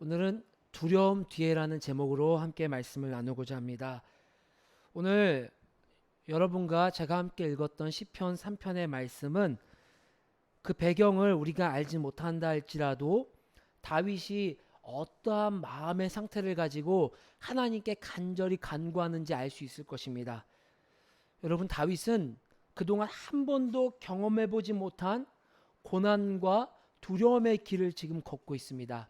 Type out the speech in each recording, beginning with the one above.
오늘은 두려움 뒤에라는 제목으로 함께 말씀을 나누고자 합니다. 오늘 여러분과 제가 함께 읽었던 시편 3편의 말씀은 그 배경을 우리가 알지 못한다 할지라도 다윗이 어떠한 마음의 상태를 가지고 하나님께 간절히 간구하는지 알 수 있을 것입니다. 여러분, 다윗은 그동안 한 번도 경험해보지 못한 고난과 두려움의 길을 지금 걷고 있습니다.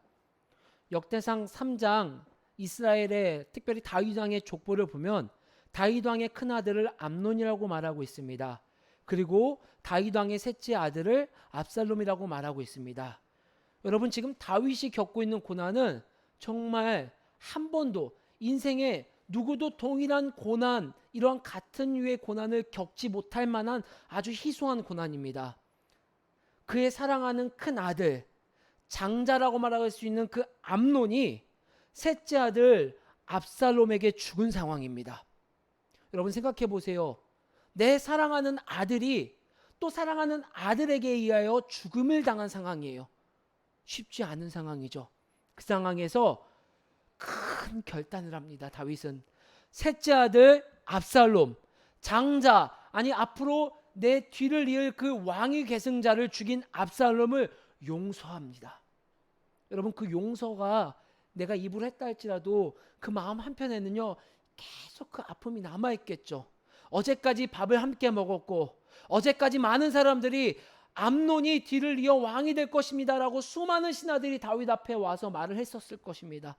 역대상 3장 이스라엘의 특별히 다윗 왕의 족보를 보면 다윗 왕의 큰 아들을 암논이라고 말하고 있습니다. 그리고 다윗 왕의 셋째 아들을 압살롬이라고 말하고 있습니다. 여러분, 지금 다윗이 겪고 있는 고난은 정말 한 번도 인생에 누구도 동일한 고난, 이러한 같은 류의 고난을 겪지 못할 만한 아주 희소한 고난입니다. 그의 사랑하는 큰 아들, 장자라고 말할 수 있는 그 암논이 셋째 아들 압살롬에게 죽은 상황입니다. 여러분, 생각해 보세요. 내 사랑하는 아들이 또 사랑하는 아들에게 의하여 죽음을 당한 상황이에요. 쉽지 않은 상황이죠. 그 상황에서 큰 결단을 합니다. 다윗은 셋째 아들 압살롬, 장자, 아니 앞으로 내 뒤를 이을 그 왕위 계승자를 죽인 압살롬을 용서합니다. 여러분, 그 용서가 내가 입으로 했다 할지라도 그 마음 한편에는요, 계속 그 아픔이 남아있겠죠. 어제까지 밥을 함께 먹었고, 어제까지 많은 사람들이 암논이 뒤를 이어 왕이 될 것입니다 라고 수많은 신하들이 다윗 앞에 와서 말을 했었을 것입니다.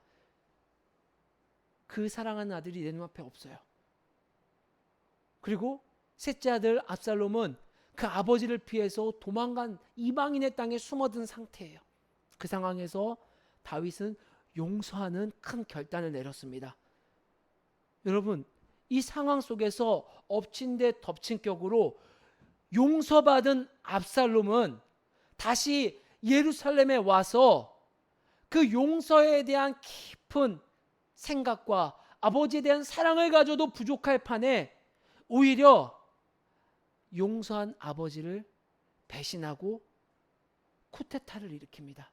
그 사랑하는 아들이 내 눈앞에 없어요. 그리고 셋째 아들 압살롬은 그 아버지를 피해서 도망간 이방인의 땅에 숨어든 상태예요. 그 상황에서 다윗은 용서하는 큰 결단을 내렸습니다. 여러분, 이 상황 속에서 엎친 데 덮친 격으로 용서받은 압살롬은 다시 예루살렘에 와서 그 용서에 대한 깊은 생각과 아버지에 대한 사랑을 가져도 부족할 판에 오히려 용서한 아버지를 배신하고 쿠데타를 일으킵니다.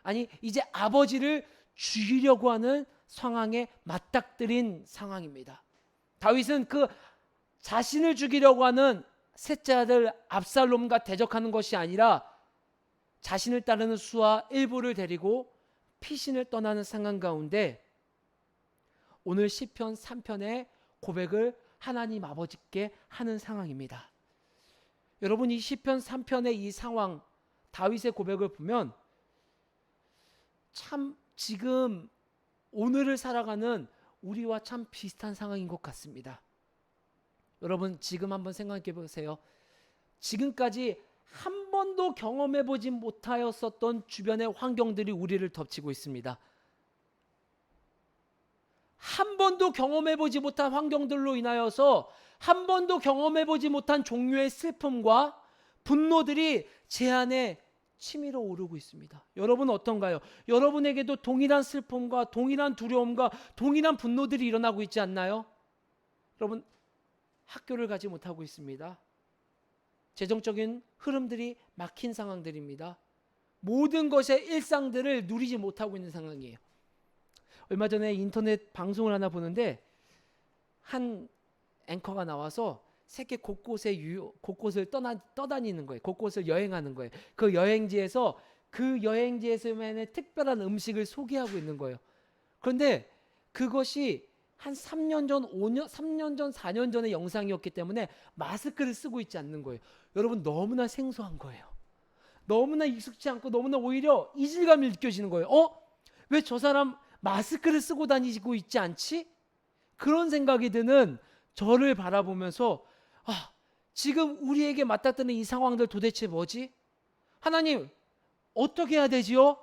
아니, 이제 아버지를 죽이려고 하는 상황에 맞닥뜨린 상황입니다. 다윗은 그 자신을 죽이려고 하는 셋째 아들 압살롬과 대적하는 것이 아니라 자신을 따르는 수하 일부를 데리고 피신을 떠나는 상황 가운데 오늘 시편 3편의 고백을 하나님 아버지께 하는 상황입니다. 여러분, 이 시편 3편의 이 상황, 다윗의 고백을 보면 참 지금 오늘을 살아가는 우리와 참 비슷한 상황인 것 같습니다. 여러분, 지금 한번 생각해 보세요. 지금까지 한 번도 경험해 보지 못하였었던 주변의 환경들이 우리를 덮치고 있습니다. 한 번도 경험해 보지 못한 환경들로 인하여서 한 번도 경험해 보지 못한 종류의 슬픔과 분노들이 제 안에 치밀어 오르고 있습니다. 여러분 어떤가요? 여러분에게도 동일한 슬픔과 동일한 두려움과 동일한 분노들이 일어나고 있지 않나요? 여러분, 학교를 가지 못하고 있습니다. 재정적인 흐름들이 막힌 상황들입니다. 모든 것의 일상들을 누리지 못하고 있는 상황이에요. 얼마 전에 인터넷 방송을 하나 보는데 한 앵커가 나와서 세계 곳곳을 떠다니는 거예요. 곳곳을 여행하는 거예요. 그 여행지에서만의 특별한 음식을 소개하고 있는 거예요. 그런데 그것이 한 3년 전, 4년 전의 영상이었기 때문에 마스크를 쓰고 있지 않는 거예요. 여러분, 너무나 생소한 거예요. 너무나 익숙지 않고 너무나 오히려 이질감이 느껴지는 거예요. 왜 저 사람 마스크를 쓰고 다니고 있지 않지? 그런 생각이 드는 저를 바라보면서 지금 우리에게 맞닥뜨리는 이 상황들 도대체 뭐지? 하나님, 어떻게 해야 되지요?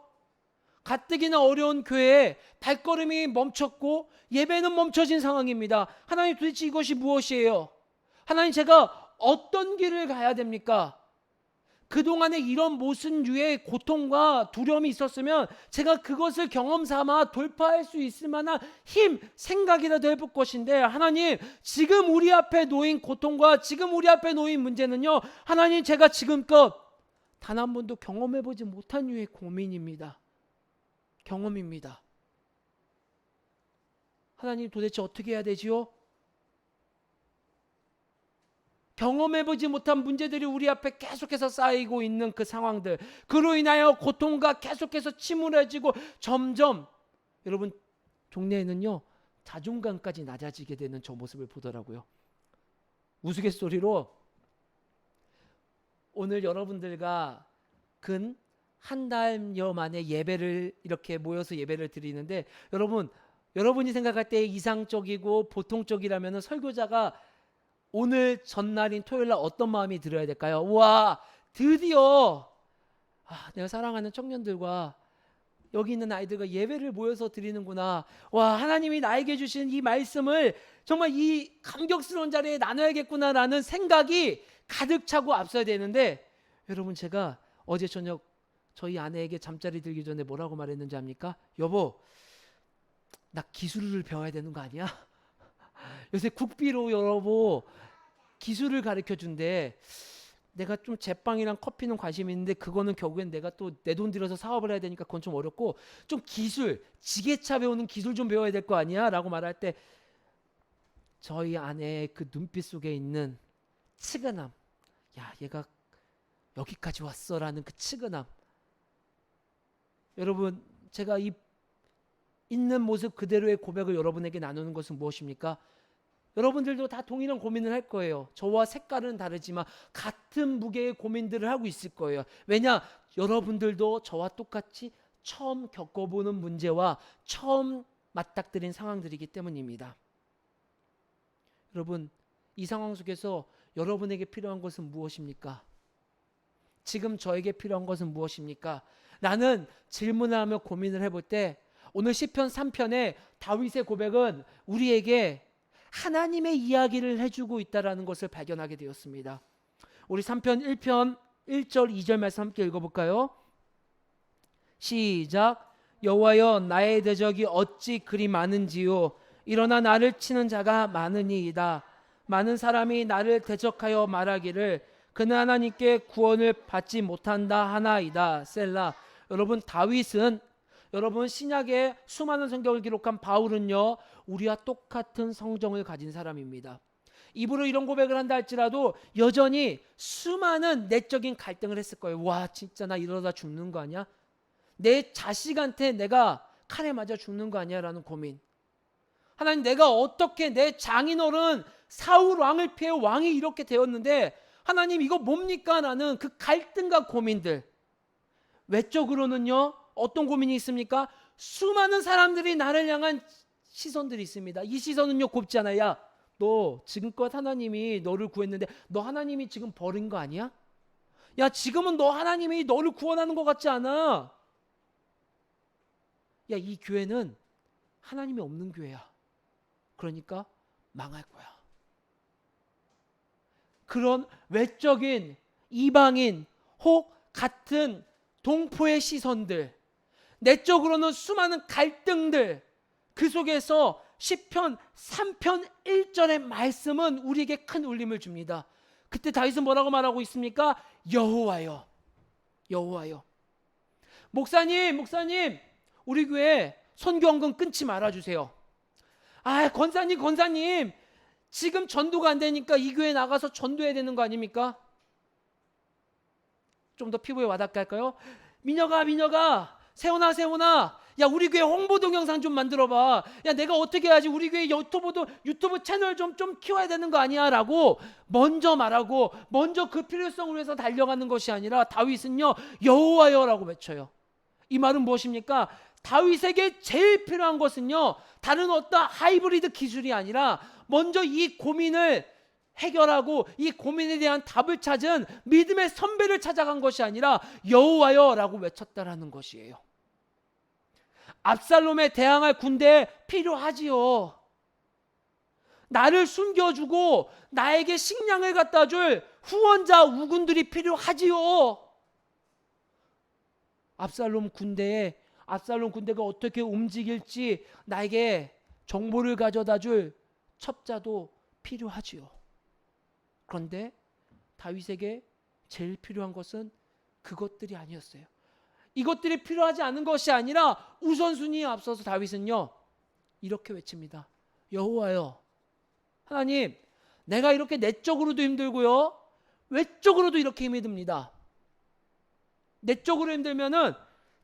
가뜩이나 어려운 교회에 발걸음이 멈췄고 예배는 멈춰진 상황입니다. 하나님, 도대체 이것이 무엇이에요? 하나님, 제가 어떤 길을 가야 됩니까? 그동안에 이런 모든 류의 고통과 두려움이 있었으면 제가 그것을 경험 삼아 돌파할 수 있을 만한 힘, 생각이라도 해볼 것인데, 하나님, 지금 우리 앞에 놓인 고통과 지금 우리 앞에 놓인 문제는요, 하나님, 제가 지금껏 단 한 번도 경험해보지 못한 류의 고민입니다. 경험입니다. 하나님 도대체 어떻게 해야 되지요? 경험해보지 못한 문제들이 우리 앞에 계속해서 쌓이고 있는 그 상황들, 그로 인하여 고통과 계속해서 침울해지고 점점 여러분 동네에는요 자존감까지 낮아지게 되는 저 모습을 보더라고요. 우스갯소리로 오늘 여러분들과 근 한 달여 만에 예배를 이렇게 모여서 예배를 드리는데, 여러분이 생각할 때 이상적이고 보통적이라면 설교자가 오늘 전날인 토요일 날 어떤 마음이 들어야 될까요? 와, 드디어 내가 사랑하는 청년들과 여기 있는 아이들과 예배를 모여서 드리는구나. 와, 하나님이 나에게 주신 이 말씀을 정말 이 감격스러운 자리에 나눠야겠구나라는 생각이 가득 차고 앞서야 되는데, 여러분 제가 어제 저녁 저희 아내에게 잠자리 들기 전에 뭐라고 말했는지 압니까? 여보, 나 기술을 배워야 되는 거 아니야? 요새 국비로 여러분 기술을 가르쳐 준대. 내가 좀 제빵이랑 커피는 관심이 있는데 그거는 결국엔 내가 또 내 돈 들여서 사업을 해야 되니까 그건 좀 어렵고, 좀 기술, 지게차 배우는 기술 좀 배워야 될 거 아니야? 라고 말할 때 저희 아내의 그 눈빛 속에 있는 측은함, 야 얘가 여기까지 왔어 라는 그 측은함. 여러분 제가 이 있는 모습 그대로의 고백을 여러분에게 나누는 것은 무엇입니까? 여러분들도 다 동일한 고민을 할 거예요. 저와 색깔은 다르지만 같은 무게의 고민들을 하고 있을 거예요. 왜냐? 여러분들도 저와 똑같이 처음 겪어보는 문제와 처음 맞닥뜨린 상황들이기 때문입니다. 여러분, 이 상황 속에서 여러분에게 필요한 것은 무엇입니까? 지금 저에게 필요한 것은 무엇입니까? 나는 질문을 하며 고민을 해볼 때 오늘 시편 3편의 다윗의 고백은 우리에게 하나님의 이야기를 해주고 있다는 것을 발견하게 되었습니다. 우리 3편 1편 1절 2절 말씀 함께 읽어볼까요? 시작. 여호와여, 나의 대적이 어찌 그리 많은지요. 일어나 나를 치는 자가 많으니이다. 많은 사람이 나를 대적하여 말하기를 그는 하나님께 구원을 받지 못한다 하나이다. 셀라. 여러분, 다윗은, 여러분 신약의 수많은 성경을 기록한 바울은요 우리와 똑같은 성정을 가진 사람입니다. 입으로 이런 고백을 한다 할지라도 여전히 수많은 내적인 갈등을 했을 거예요. 와, 진짜 나 이러다 죽는 거 아니야? 내 자식한테 내가 칼에 맞아 죽는 거 아니야? 라는 고민. 하나님, 내가 어떻게 내 장인어른 사울 왕을 피해 왕이 이렇게 되었는데 하나님 이거 뭡니까? 라는 그 갈등과 고민들. 외적으로는요 어떤 고민이 있습니까? 수많은 사람들이 나를 향한 시선들이 있습니다. 이 시선은요 곱지 않아요. 야, 너 지금껏 하나님이 너를 구했는데 너 하나님이 지금 버린 거 아니야? 야, 지금은 너 하나님이 너를 구원하는 것 같지 않아? 야, 이 교회는 하나님이 없는 교회야. 그러니까 망할 거야. 그런 외적인 이방인 혹 같은 동포의 시선들, 내적으로는 수많은 갈등들, 그 속에서 시편 3편 1절의 말씀은 우리에게 큰 울림을 줍니다. 그때 다윗은 뭐라고 말하고 있습니까? 여호와여, 여호와여. 목사님, 우리 교회 선교헌금 끊지 말아주세요. 권사님, 지금 전도가 안 되니까 이 교회 나가서 전도해야 되는 거 아닙니까? 좀 더 피부에 와닿게 할까요? 민혁아, 세훈아, 야, 우리 교회 홍보 동영상 좀 만들어봐. 야, 내가 어떻게 해야지? 우리 교회 유튜브 채널 좀 키워야 되는 거 아니야? 라고 먼저 말하고 먼저 그 필요성을 위해서 달려가는 것이 아니라 다윗은요 여호와여 라고 외쳐요. 이 말은 무엇입니까? 다윗에게 제일 필요한 것은요 다른 어떤 하이브리드 기술이 아니라 먼저 이 고민을 해결하고 이 고민에 대한 답을 찾은 믿음의 선배를 찾아간 것이 아니라 여호와여 라고 외쳤다라는 것이에요. 압살롬에 대항할 군대 필요하지요. 나를 숨겨주고 나에게 식량을 갖다 줄 후원자 우군들이 필요하지요. 압살롬 군대가 어떻게 움직일지 나에게 정보를 가져다 줄 첩자도 필요하지요. 그런데 다윗에게 제일 필요한 것은 그것들이 아니었어요. 이것들이 필요하지 않은 것이 아니라 우선순위에 앞서서 다윗은요 이렇게 외칩니다. 여호와여, 하나님, 내가 이렇게 내적으로도 힘들고요, 외적으로도 이렇게 힘이 듭니다. 내적으로 힘들면은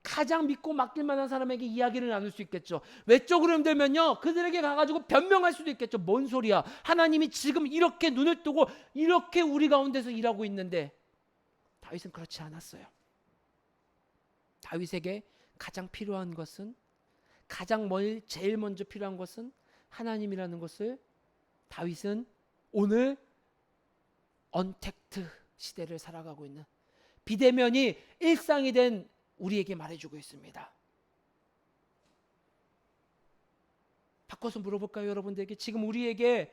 가장 믿고 맡길 만한 사람에게 이야기를 나눌 수 있겠죠. 외적으로 힘들면요, 그들에게 가가지고 변명할 수도 있겠죠. 뭔 소리야, 하나님이 지금 이렇게 눈을 뜨고 이렇게 우리 가운데서 일하고 있는데. 다윗은 그렇지 않았어요. 다윗에게 가장 필요한 것은, 제일 먼저 필요한 것은 하나님이라는 것을 다윗은 오늘 언택트 시대를 살아가고 있는, 비대면이 일상이 된 우리에게 말해주고 있습니다. 바꿔서 물어볼까요? 여러분들에게 지금 우리에게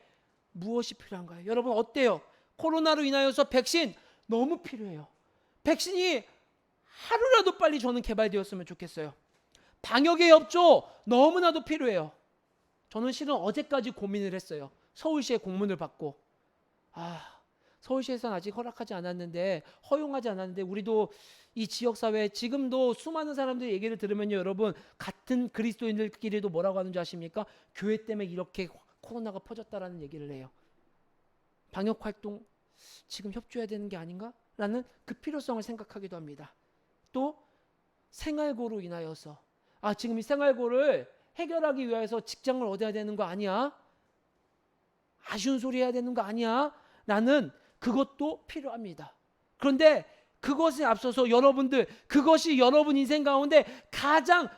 무엇이 필요한가요? 여러분 어때요? 코로나로 인하여서 백신 너무 필요해요. 백신이 하루라도 빨리 저는 개발되었으면 좋겠어요. 방역의 협조 너무나도 필요해요. 저는 실은 어제까지 고민을 했어요. 서울시에 공문을 받고, 서울시에서는 아직 허락하지 않았는데, 허용하지 않았는데, 우리도 이 지역사회 지금도 수많은 사람들의 얘기를 들으면요, 여러분, 같은 그리스도인들끼리도 뭐라고 하는지 아십니까? 교회 때문에 이렇게 코로나가 퍼졌다라는 얘기를 해요. 방역활동 지금 협조해야 되는 게 아닌가? 라는 그 필요성을 생각하기도 합니다. 또 생활고로 인하여서, 지금 이 생활고를 해결하기 위해서 직장을 얻어야 되는 거 아니야? 아쉬운 소리 해야 되는 거 아니야? 라는 그것도 필요합니다. 그런데 그것에 앞서서 여러분들, 그것이 여러분 인생 가운데 가장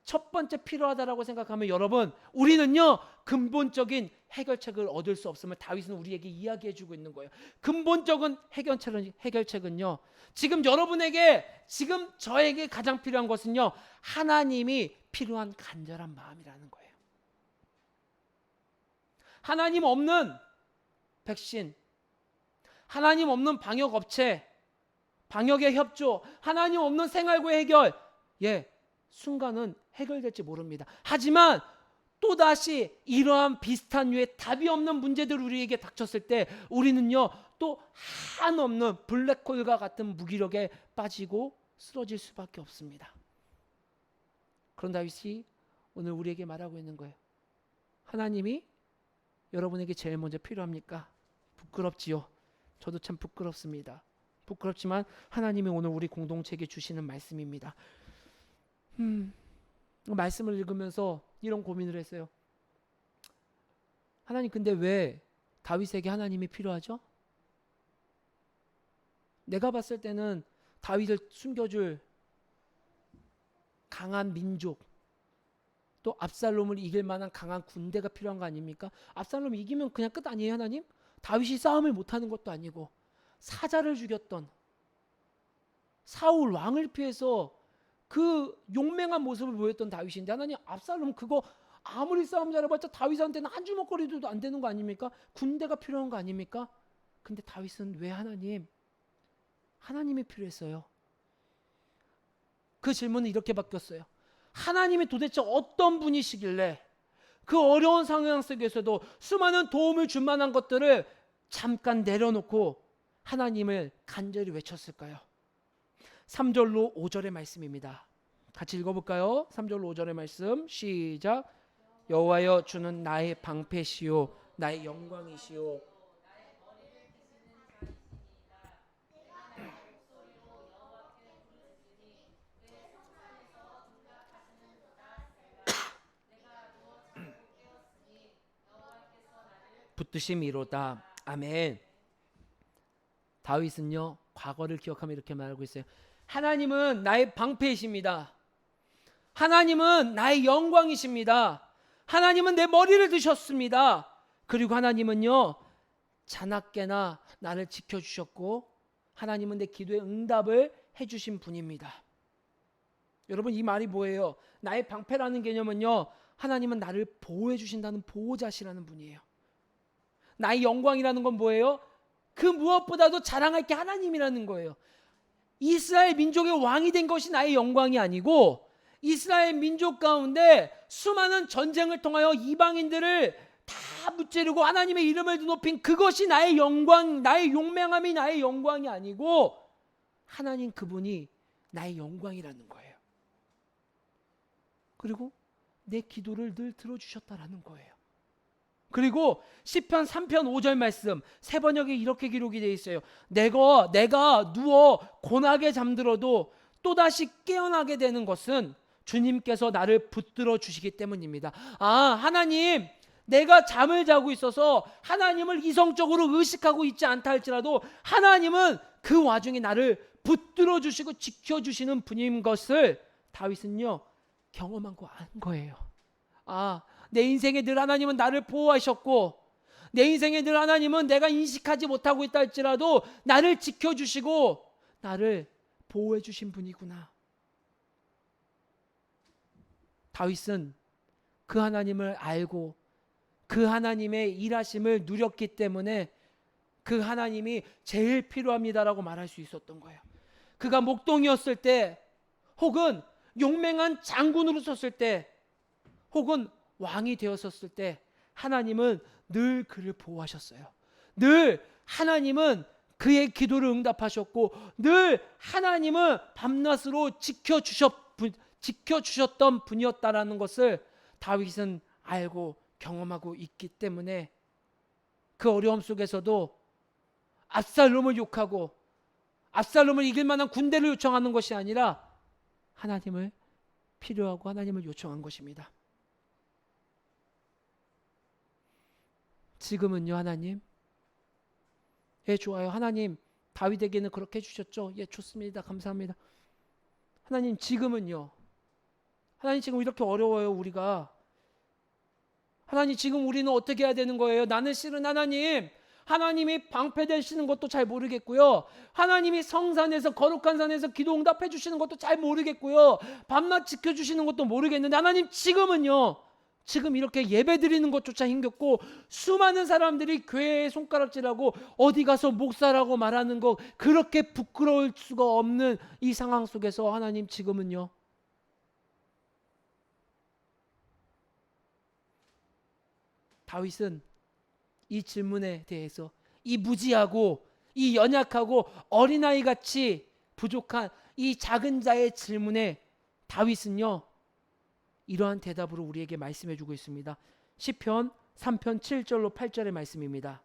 첫 번째 필요하다라고 생각하면, 여러분, 우리는요 근본적인 해결책을 얻을 수 없음을 다윗은 우리에게 이야기해주고 있는 거예요. 근본적인 해결책은요, 지금 여러분에게, 지금 저에게 가장 필요한 것은요, 하나님이 필요한 간절한 마음이라는 거예요. 하나님 없는 백신, 하나님 없는 방역업체, 방역의 협조, 하나님 없는 생활고의 해결, 순간은 해결될지 모릅니다. 하지만 또다시 이러한 비슷한 류의 답이 없는 문제들 우리에게 닥쳤을 때, 우리는요 또 한없는 블랙홀과 같은 무기력에 빠지고 쓰러질 수밖에 없습니다. 그런 다윗이 오늘 우리에게 말하고 있는 거예요. 하나님이 여러분에게 제일 먼저 필요합니까? 부끄럽지요. 저도 참 부끄럽습니다. 부끄럽지만 하나님이 오늘 우리 공동체에게 주시는 말씀입니다. 말씀을 읽으면서 이런 고민을 했어요. 하나님, 근데 왜 다윗에게 하나님이 필요하죠? 내가 봤을 때는 다윗을 숨겨줄 강한 민족, 또 압살롬을 이길 만한 강한 군대가 필요한 거 아닙니까? 압살롬 이기면 그냥 끝 아니에요, 하나님? 다윗이 싸움을 못하는 것도 아니고, 사자를 죽였던 사울 왕을 피해서 그 용맹한 모습을 보였던 다윗인데, 하나님, 압살롬 그거 아무리 싸움 잘해봤자 다윗한테는 한 주먹거리도 안 되는 거 아닙니까? 군대가 필요한 거 아닙니까? 근데 다윗은 왜 하나님이 필요했어요. 그 질문은 이렇게 바뀌었어요. 하나님이 도대체 어떤 분이시길래 그 어려운 상황 속에서도 수많은 도움을 줄 만한 것들을 잠깐 내려놓고 하나님을 간절히 외쳤을까요? 3절로 5절의 말씀입니다. 같이 읽어볼까요? 3절로 5절의 말씀 시작. 여호와여, 주는 나의 방패시요 나의 영광이시요 붙드심이로다. 아멘. 다윗은요 과거를 기억하며 이렇게 말하고 있어요. 하나님은 나의 방패이십니다. 하나님은 나의 영광이십니다. 하나님은 내 머리를 드셨습니다. 그리고 하나님은요 자나깨나 나를 지켜주셨고, 하나님은 내 기도의 응답을 해주신 분입니다. 여러분, 이 말이 뭐예요? 나의 방패라는 개념은요, 하나님은 나를 보호해 주신다는 보호자시라는 분이에요. 나의 영광이라는 건 뭐예요? 그 무엇보다도 자랑할 게 하나님이라는 거예요. 이스라엘 민족의 왕이 된 것이 나의 영광이 아니고, 이스라엘 민족 가운데 수많은 전쟁을 통하여 이방인들을 다 무찌르고 하나님의 이름을 높인 그것이 나의 영광, 나의 용맹함이 나의 영광이 아니고, 하나님 그분이 나의 영광이라는 거예요. 그리고 내 기도를 늘 들어주셨다라는 거예요. 그리고 시편 3편 5절 말씀 세 번역에 이렇게 기록이 되어 있어요. 내가 누워 고나게 잠들어도 또다시 깨어나게 되는 것은 주님께서 나를 붙들어 주시기 때문입니다. 하나님, 내가 잠을 자고 있어서 하나님을 이성적으로 의식하고 있지 않다 할지라도 하나님은 그 와중에 나를 붙들어 주시고 지켜주시는 분인 것을 다윗은요 경험하고 안 거예요. 내 인생에 늘 하나님은 나를 보호하셨고, 내 인생에 늘 하나님은 내가 인식하지 못하고 있다 할지라도 나를 지켜주시고 나를 보호해 주신 분이구나. 다윗은 그 하나님을 알고 그 하나님의 일하심을 누렸기 때문에 그 하나님이 제일 필요합니다라고 말할 수 있었던 거예요. 그가 목동이었을 때, 혹은 용맹한 장군으로 섰을 때, 혹은 왕이 되었었을 때 하나님은 늘 그를 보호하셨어요. 늘 하나님은 그의 기도를 응답하셨고, 늘 하나님은 밤낮으로 지켜주셨던 분이었다라는 것을 다윗은 알고 경험하고 있기 때문에 그 어려움 속에서도 압살롬을 욕하고 압살롬을 이길 만한 군대를 요청하는 것이 아니라 하나님을 필요하고 하나님을 요청한 것입니다. 지금은요, 하나님? 예, 좋아요. 하나님, 다윗에게는 그렇게 해주셨죠? 예, 좋습니다. 감사합니다. 하나님, 지금은요? 하나님, 지금 이렇게 어려워요, 우리가. 하나님, 지금 우리는 어떻게 해야 되는 거예요? 나는 실은 하나님이 방패되시는 것도 잘 모르겠고요. 하나님이 성산에서, 거룩한 산에서 기도 응답해 주시는 것도 잘 모르겠고요. 밤낮 지켜주시는 것도 모르겠는데 하나님, 지금은요, 지금 이렇게 예배 드리는 것조차 힘겹고, 수많은 사람들이 교회에 손가락질하고 어디 가서 목사라고 말하는 거 그렇게 부끄러울 수가 없는 이 상황 속에서 하나님, 지금은요, 다윗은 이 질문에 대해서, 이 무지하고 이 연약하고 어린아이같이 부족한 이 작은 자의 질문에 다윗은요 이러한 대답으로 우리에게 말씀해 주고 있습니다. 시편 3편 7절로 8절의 말씀입니다.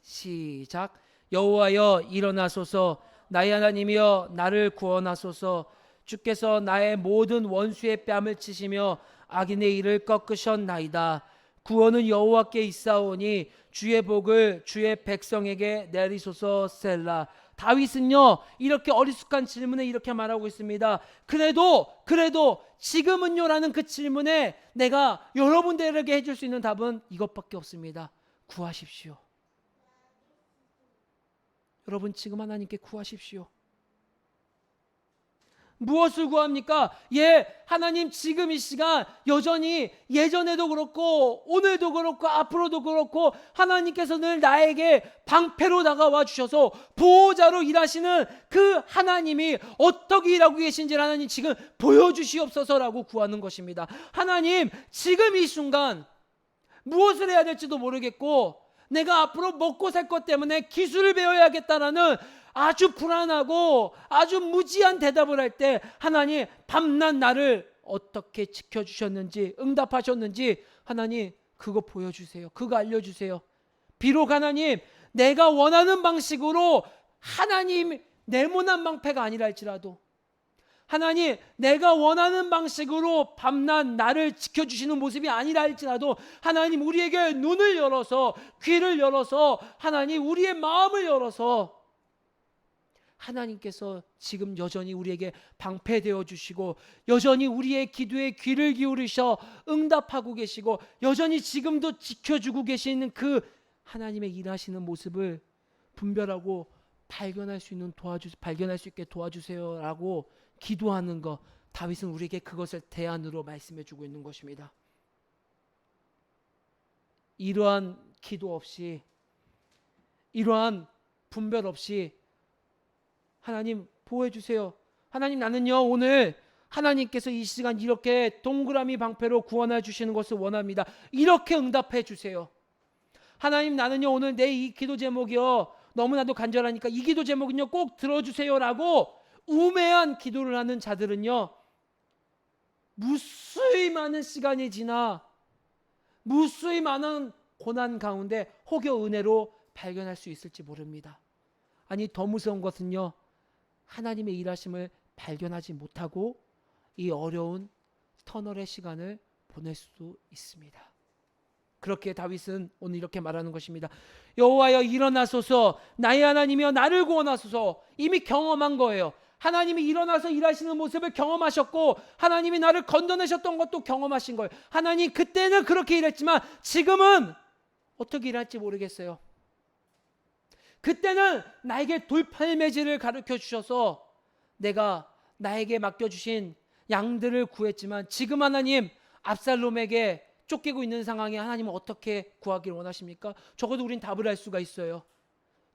시작. 여호와여 일어나소서, 나의 하나님이여 나를 구원하소서. 주께서 나의 모든 원수의 뺨을 치시며 악인의 일을 꺾으셨나이다. 구원은 여호와께 있사오니 주의 복을 주의 백성에게 내리소서. 셀라. 다윗은요 이렇게 어리숙한 질문에 이렇게 말하고 있습니다. 그래도 지금은요 라는 그 질문에 내가 여러분들에게 해줄 수 있는 답은 이것밖에 없습니다. 구하십시오. 여러분, 지금 하나님께 구하십시오. 무엇을 구합니까? 하나님, 지금 이 시간 여전히 예전에도 그렇고 오늘도 그렇고 앞으로도 그렇고 하나님께서 늘 나에게 방패로 다가와 주셔서 보호자로 일하시는 그 하나님이 어떻게 일하고 계신지를 하나님 지금 보여주시옵소서라고 구하는 것입니다. 하나님, 지금 이 순간 무엇을 해야 될지도 모르겠고 내가 앞으로 먹고 살 것 때문에 기술을 배워야겠다라는 아주 불안하고 아주 무지한 대답을 할 때 하나님, 밤낮 나를 어떻게 지켜주셨는지 응답하셨는지 하나님 그거 보여주세요. 그거 알려주세요. 비록 하나님 내가 원하는 방식으로 하나님 네모난 방패가 아니라 할지라도, 하나님 내가 원하는 방식으로 밤낮 나를 지켜주시는 모습이 아니라 할지라도 하나님 우리에게 눈을 열어서, 귀를 열어서, 하나님 우리의 마음을 열어서 하나님께서 지금 여전히 우리에게 방패되어 주시고 여전히 우리의 기도에 귀를 기울이셔 응답하고 계시고 여전히 지금도 지켜주고 계시는 그 하나님의 일하시는 모습을 분별하고 발견할 수 있게 도와주세요라고 기도하는 것, 다윗은 우리에게 그것을 대안으로 말씀해 주고 있는 것입니다. 이러한 기도 없이, 이러한 분별 없이 하나님 보호해 주세요. 하나님, 나는요 오늘 하나님께서 이 시간 이렇게 동그라미 방패로 구원해 주시는 것을 원합니다. 이렇게 응답해 주세요. 하나님, 나는요 오늘 내 이 기도 제목이요 너무나도 간절하니까 이 기도 제목은요 꼭 들어주세요라고 우매한 기도를 하는 자들은요 무수히 많은 시간이 지나 무수히 많은 고난 가운데 혹여 은혜로 발견할 수 있을지 모릅니다. 아니, 더 무서운 것은요, 하나님의 일하심을 발견하지 못하고 이 어려운 터널의 시간을 보낼 수도 있습니다. 그렇게 다윗은 오늘 이렇게 말하는 것입니다. 여호와여 일어나소서, 나의 하나님이여 나를 구원하소서. 이미 경험한 거예요. 하나님이 일어나서 일하시는 모습을 경험하셨고 하나님이 나를 건져내셨던 것도 경험하신 거예요. 하나님 그때는 그렇게 일했지만 지금은 어떻게 일할지 모르겠어요. 그때는 나에게 돌팔매질을 가르쳐 주셔서 내가 나에게 맡겨주신 양들을 구했지만 지금 하나님 압살롬에게 쫓기고 있는 상황에 하나님은 어떻게 구하기를 원하십니까? 적어도 우린 답을 할 수가 있어요.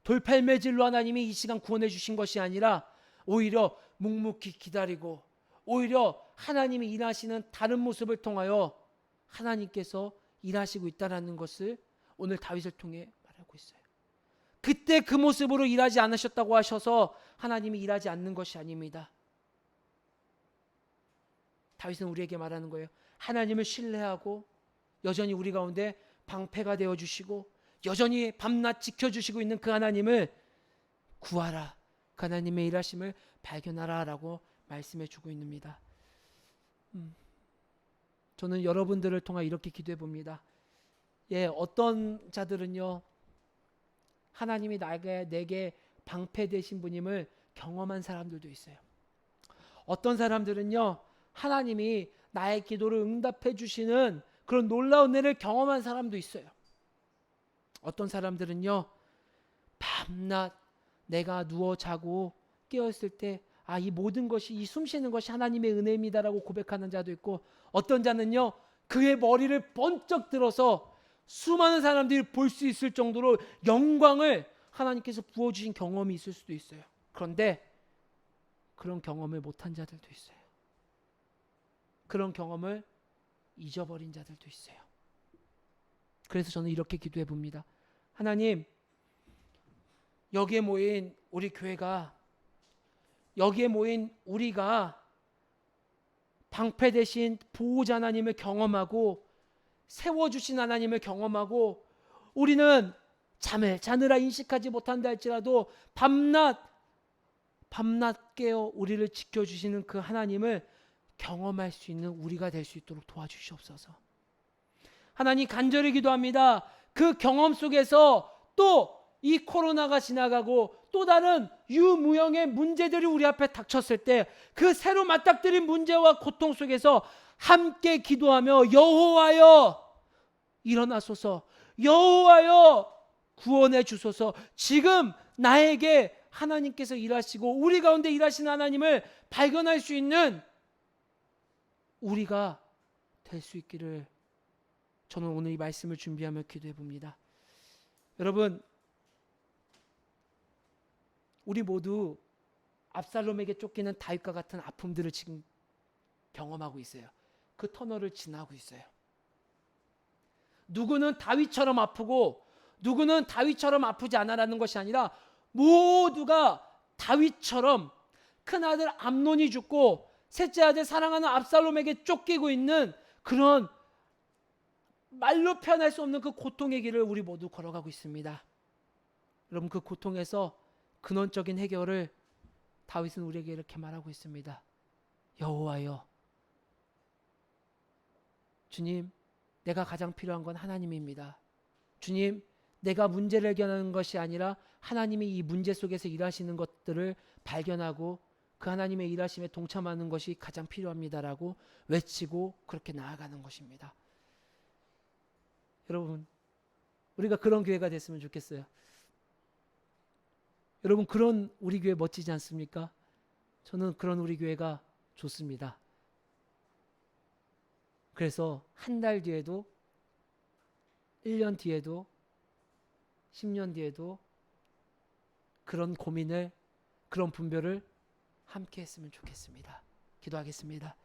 돌팔매질로 하나님이 이 시간 구원해 주신 것이 아니라 오히려 묵묵히 기다리고 오히려 하나님이 일하시는 다른 모습을 통하여 하나님께서 일하시고 있다는 것을 오늘 다윗을 통해 말하고 있어요. 그때 그 모습으로 일하지 않으셨다고 하셔서 하나님이 일하지 않는 것이 아닙니다. 다윗은 우리에게 말하는 거예요. 하나님을 신뢰하고 여전히 우리 가운데 방패가 되어주시고 여전히 밤낮 지켜주시고 있는 그 하나님을 구하라. 그 하나님의 일하심을 발견하라 라고 말씀해 주고 있습니다. 저는 여러분들을 통해 이렇게 기도해 봅니다. 어떤 자들은요, 하나님이 내게 방패 되신 분임을 경험한 사람들도 있어요. 어떤 사람들은요, 하나님이 나의 기도를 응답해 주시는 그런 놀라운 은혜를 경험한 사람도 있어요. 어떤 사람들은요, 밤낮 내가 누워 자고 깨었을 때 이 모든 것이, 이 숨쉬는 것이 하나님의 은혜입니다라고 고백하는 자도 있고, 어떤 자는요, 그의 머리를 번쩍 들어서 수많은 사람들이 볼 수 있을 정도로 영광을 하나님께서 부어주신 경험이 있을 수도 있어요. 그런데 그런 경험을 못한 자들도 있어요. 그런 경험을 잊어버린 자들도 있어요. 그래서 저는 이렇게 기도해 봅니다. 하나님, 여기에 모인 우리 교회가, 여기에 모인 우리가 방패 대신 보호자 하나님을 경험하고 세워주신 하나님을 경험하고 우리는 잠을 자느라 인식하지 못한다 할지라도 밤낮 깨어 우리를 지켜주시는 그 하나님을 경험할 수 있는 우리가 될 수 있도록 도와주시옵소서. 하나님 간절히 기도합니다. 그 경험 속에서 또 이 코로나가 지나가고 또 다른 유무형의 문제들이 우리 앞에 닥쳤을 때 그 새로 맞닥뜨린 문제와 고통 속에서 함께 기도하며 여호와여 일어나소서, 여호와여 구원해 주소서. 지금 나에게 하나님께서 일하시고 우리 가운데 일하시는 하나님을 발견할 수 있는 우리가 될 수 있기를 저는 오늘 이 말씀을 준비하며 기도해 봅니다. 여러분, 우리 모두 압살롬에게 쫓기는 다윗과 같은 아픔들을 지금 경험하고 있어요. 그 터널을 지나고 있어요. 누구는 다윗처럼 아프고 누구는 다윗처럼 아프지 않아라는 것이 아니라 모두가 다윗처럼 큰아들 암논이 죽고 셋째 아들 사랑하는 압살롬에게 쫓기고 있는 그런 말로 표현할 수 없는 그 고통의 길을 우리 모두 걸어가고 있습니다. 여러분, 그 고통에서 근원적인 해결을 다윗은 우리에게 이렇게 말하고 있습니다. 여호와여, 주님, 내가 가장 필요한 건 하나님입니다. 주님, 내가 문제를 해결하는 것이 아니라 하나님이 이 문제 속에서 일하시는 것들을 발견하고 그 하나님의 일하심에 동참하는 것이 가장 필요합니다라고 외치고 그렇게 나아가는 것입니다. 여러분, 우리가 그런 교회가 됐으면 좋겠어요. 여러분, 그런 우리 교회 멋지지 않습니까? 저는 그런 우리 교회가 좋습니다. 그래서 한 달 뒤에도 1년 뒤에도 10년 뒤에도 그런 고민을, 그런 분별을 함께 했으면 좋겠습니다. 기도하겠습니다.